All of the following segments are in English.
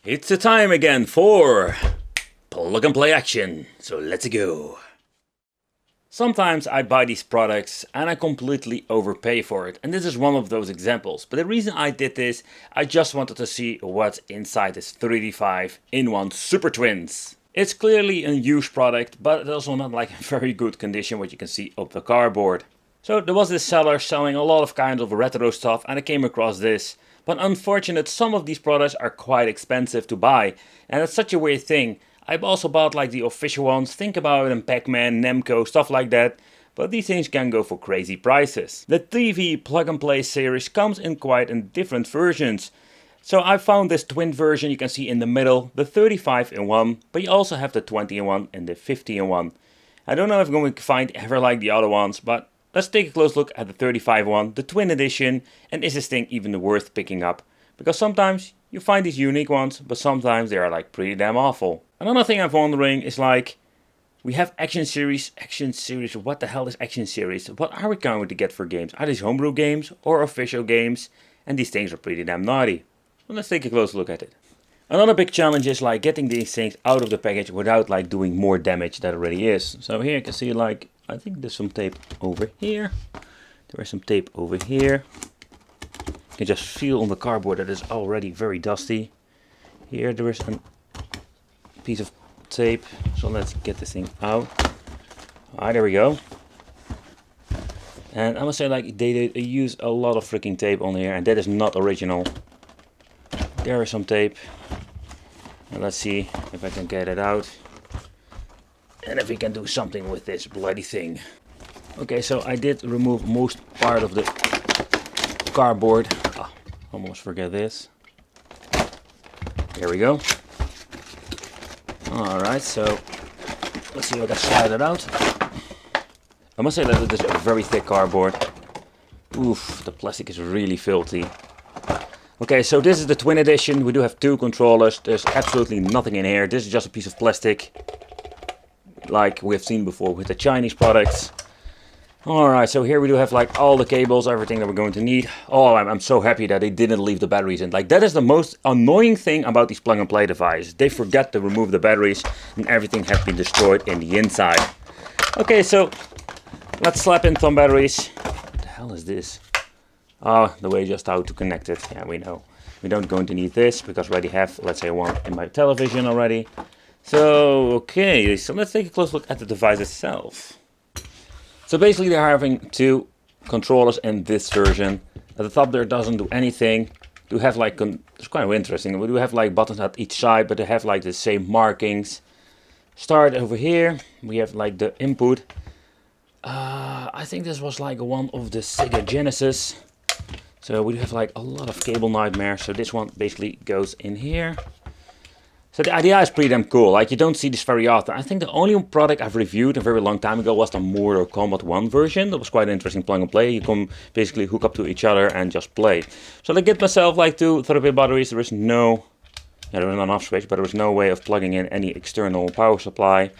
It's the time again for plug and play action, so let's go. Sometimes I buy these products and I completely overpay for it, and this is one of those examples. But the reason I did this, I just wanted to see what's inside this 3D5 in-1 Super Twins. It's clearly a used product, but it's also not like in very good condition, what you can see up the cardboard. So there was this seller selling a lot of kinds of retro stuff, and I came across this. But unfortunately, some of these products are quite expensive to buy, and it's such a weird thing. I've also bought like the official ones, think about it, Pac-Man, Namco, stuff like that. But these things can go for crazy prices. The TV Plug and Play series comes in quite different versions. So I found this twin version you can see in the middle, the 35-in-1, but you also have the 20-in-1 and the 50-in-1. I don't know if I'm going to find ever like the other ones, but let's take a close look at the 35-in-1, the twin edition, and is this thing even worth picking up? Because sometimes you find these unique ones, but sometimes they are like pretty damn awful. Another thing I'm wondering is like, we have action series, what the hell is action series? What are we going to get for games? Are these homebrew games or official games? And these things are pretty damn naughty. Well, let's take a close look at it. Another big challenge is like getting these things out of the package without like doing more damage than already is. So here you can see like, I think there's some tape over here. There is some tape over here. You can just feel on the cardboard that it's already very dusty. Here there is a piece of tape. So let's get this thing out. Alright, there we go. And I must say like they use a lot of freaking tape on here, and that is not original. There is some tape. And let's see if I can get it out. And if we can do something with this bloody thing. Okay, so I did remove most part of the cardboard. Ah, almost forget this. There we go. Alright, so let's see if I can slide it out. I must say that it is a very thick cardboard. Oof, the plastic is really filthy. Okay, so this is the twin edition. We do have two controllers. There's absolutely nothing in here. This is just a piece of plastic, like we have seen before with the Chinese products. Alright, so here we do have like all the cables, everything that we're going to need. Oh, I'm so happy that they didn't leave the batteries in. Like, that is the most annoying thing about these plug and play devices. They forget to remove the batteries and everything has been destroyed in the inside. Okay, so let's slap in some batteries. What the hell is this? Oh, the way just how to connect it. Yeah, we know. We don't going to need this because we already have, let's say, one in my television already. So, okay, so let's take a close look at the device itself. So basically they're having two controllers in this version. At the top there doesn't do anything. Do have like, it's kind of interesting. We do have like buttons at each side, but they have like the same markings. Start over here. We have like the input. I think this was like one of the Sega Genesis. So we have like a lot of cable nightmares. So this one basically goes in here. So the idea is pretty damn cool. Like, you don't see this very often. I think the only product I've reviewed a very long time ago was the Mortal Kombat 1 version. That was quite an interesting plug and play. You can basically hook up to each other and just play. So I get myself like two 30-bit batteries. There is no, there is an off switch, but there is no way of plugging in any external power supply.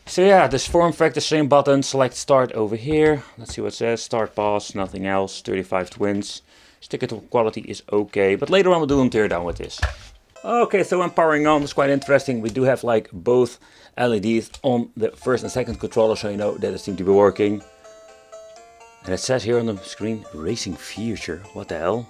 So yeah, this form factor, same button, select start over here. Let's see what it says, start pause, nothing else, 35 twins. Sticker quality is okay, but later on we'll do a teardown with this. Okay, so when powering on, it's quite interesting. We do have like both LEDs on the first and second controller, so you know that it seems to be working. And it says here on the screen, Racing Future. What the hell?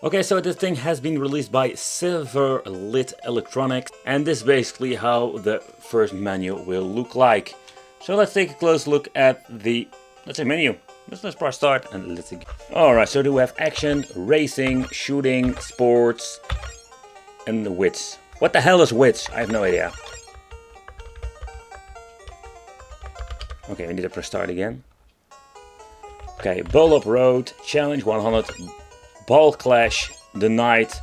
Okay, so this thing has been released by Silverlit Electronics, and this is basically how the first menu will look like. So let's take a close look at the, let's say, menu. Let's press start and let's see. Alright, so do we have action, racing, shooting, sports, and the wits. What the hell is wits? I have no idea. Okay, we need to press start again. Okay, Bowl Up Road, Challenge 100, Ball Clash, The Night,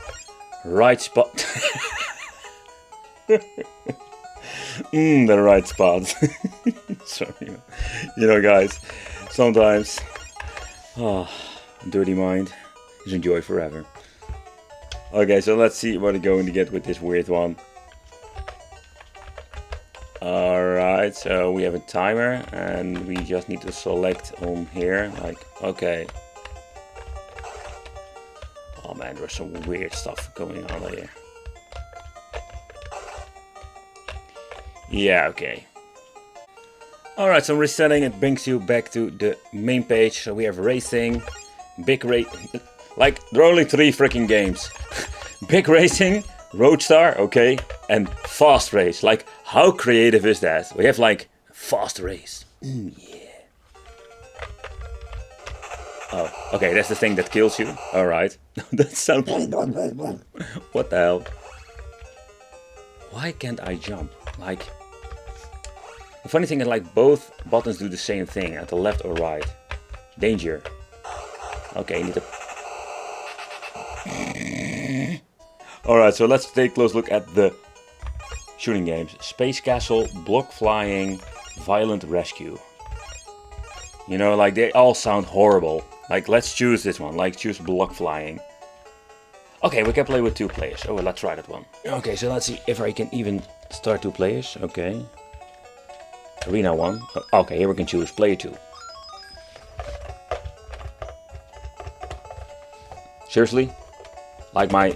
Right Spot. The right spot. Sorry, you know guys, sometimes, dirty mind is enjoy forever. Okay, so let's see what we're going to get with this weird one. Alright, so we have a timer and we just need to select on here, like, okay. Oh man, there's some weird stuff going on here. Yeah, okay. Alright, so resetting, it brings you back to the main page. So we have racing, big race, like there are only 3 freaking games. Big racing, Roadstar, okay, and fast race. Like, how creative is that? We have like fast race. Yeah. Oh, okay, that's the thing that kills you. Alright. That sounds... What the hell? Why can't I jump? Like... The funny thing is, like, both buttons do the same thing, at the left or right. Danger. Okay, you need to... Alright, so let's take a close look at the shooting games. Space Castle, Block Flying, Violent Rescue. You know, like, they all sound horrible. Like, let's choose this one. Like, choose Block Flying. Okay, we can play with 2 players. Oh, well, let's try that one. Okay, so let's see if I can even start 2 players. Okay. Arena 1. Okay, here we can choose player 2. Seriously? Like my...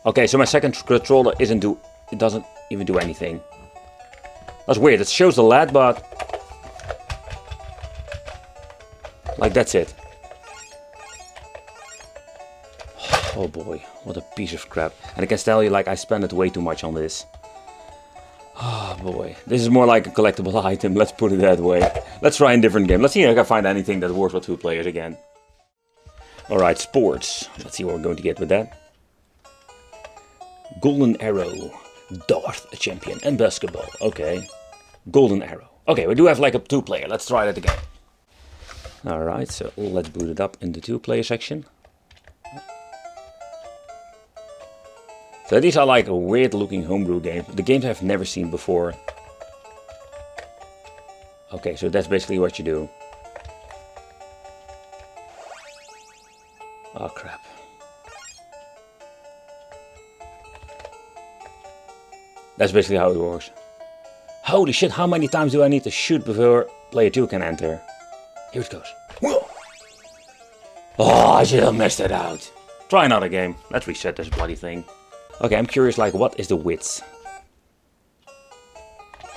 Okay, so my second controller it doesn't even do anything. That's weird. It shows the LED, but... Like, that's it. Oh boy, what a piece of crap. And I can tell you, like, I spent way too much on this. Oh boy, this is more like a collectible item, let's put it that way. Let's try a different game. Let's see if I can find anything that works with 2 players again. Alright, sports. Let's see what we're going to get with that. Golden Arrow, Darth Champion, and basketball. Okay. Golden Arrow. Okay, we do have like a 2 player. Let's try that again. Alright, so let's boot it up in the 2 player section. So these are like a weird looking homebrew game. The games I've never seen before. Okay, so that's basically what you do. Oh crap. That's basically how it works. Holy shit, how many times do I need to shoot before player 2 can enter? Here it goes. Whoa. Oh, I should have messed it out. Try another game. Let's reset this bloody thing. Okay, I'm curious, like, what is the width?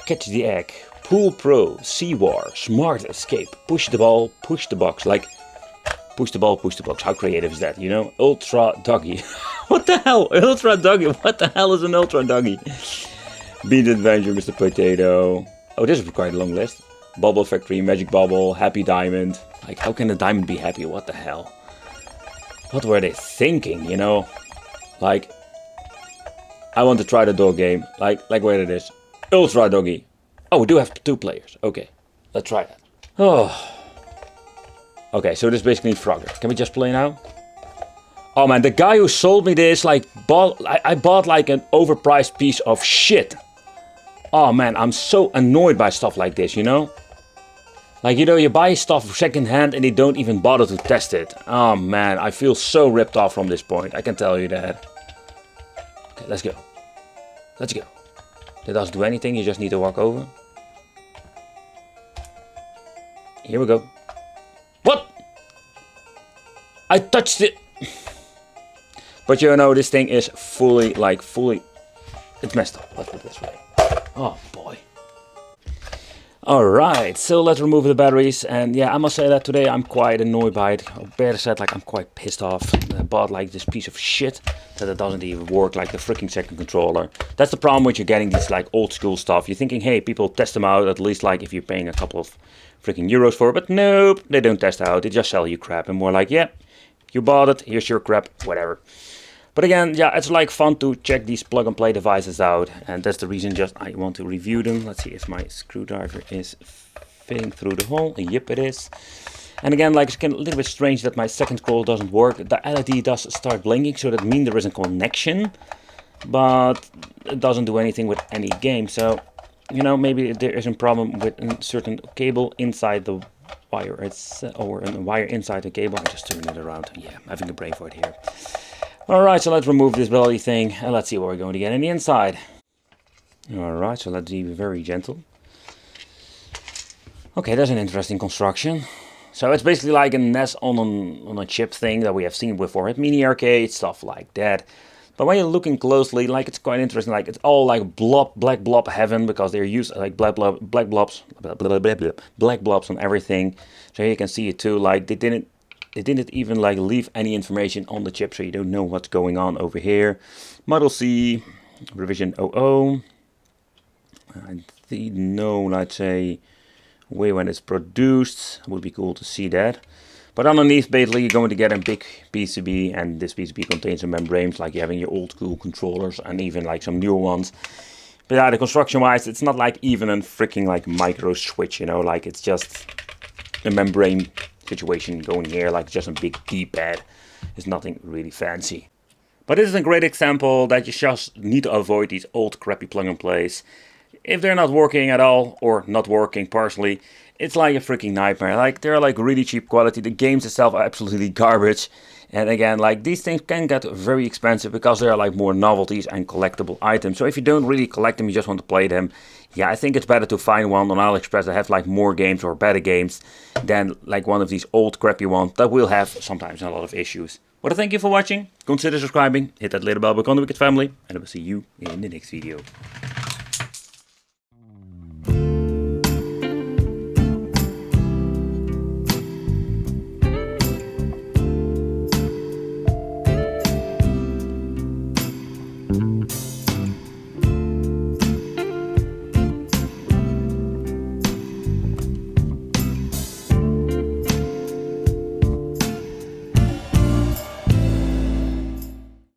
Catch the egg, Pool Pro, Sea War, Smart Escape, push the ball, push the box. Like, push the ball, push the box. How creative is that, you know? Ultra Doggy. What the hell? Ultra Doggy. What the hell is an Ultra Doggy? Beat Adventure, Mr. Potato. Oh, this is quite a long list. Bubble Factory, Magic Bubble, Happy Diamond. Like, how can a diamond be happy? What the hell? What were they thinking, you know? Like... I want to try the dog game, like where it is. Ultra Doggy. Oh, we do have 2 players. Okay, let's try that. Oh. Okay, so this is basically Frogger. Can we just play now? Oh man, the guy who sold me this, like, I bought like an overpriced piece of shit. Oh man, I'm so annoyed by stuff like this, you know? Like, you know, you buy stuff second hand and they don't even bother to test it. Oh man, I feel so ripped off from this point, I can tell you that. Okay, let's go. Let's go. That doesn't do anything, you just need to walk over. Here we go. What? I touched it. But you know, this thing is fully, it's messed up. Let's put it this way. Oh boy. Alright, so let's remove the batteries. And yeah, I must say that today I'm quite annoyed by it. Or better said, like, I'm quite pissed off. I bought like this piece of shit that it doesn't even work like the freaking second controller. That's the problem with you getting these like old school stuff. You're thinking, hey, people test them out, at least like if you're paying a couple of freaking euros for it. But nope, they don't test out. They just sell you crap. And more like, yeah, you bought it, here's your crap, whatever. But again, yeah, it's like fun to check these plug and play devices out, and that's the reason just I want to review them. Let's see if my screwdriver is fitting through the hole. Yep, it is. And again, like, it's a little bit strange that my second scroll doesn't work. The LED does start blinking, so that means there is a connection, but it doesn't do anything with any game. So, you know, maybe there is a problem with a certain cable inside the wire, or a wire inside the cable. I'm just turning it around. Yeah, I'm having a brain for it here. Alright, so let's remove this belly thing and let's see what we're going to get in the inside. Alright, so let's be very gentle. Okay, that's an interesting construction. So it's basically like a NES on a chip thing that we have seen before at mini arcade, stuff like that. But when you're looking closely, like it's quite interesting. Like it's all like black blob heaven, because they're used like black blobs on everything. So here you can see it too. Like they didn't even like leave any information on the chip, so you don't know what's going on over here. Model C, revision 00. I think no, let's say way when it's produced. It would be cool to see that. But underneath, basically, you're going to get a big PCB, and this PCB contains some membranes, like you have in your old school controllers, and even like some newer ones. But yeah, the construction-wise, it's not like even a freaking like micro switch, you know, like it's just a membrane situation going here, like just a big D-pad. It's nothing really fancy. But this is a great example that you just need to avoid these old crappy plug-and-plays. If they're not working at all, or not working partially, it's like a freaking nightmare. Like they're like really cheap quality. The games itself are absolutely garbage. And again, like these things can get very expensive because they are like more novelties and collectible items. So if you don't really collect them, you just want to play them, yeah, I think it's better to find one on AliExpress that have like more games or better games than like one of these old crappy ones that will have sometimes a lot of issues. But thank you for watching. Consider subscribing, hit that little bell icon to become family, and I will see you in the next video.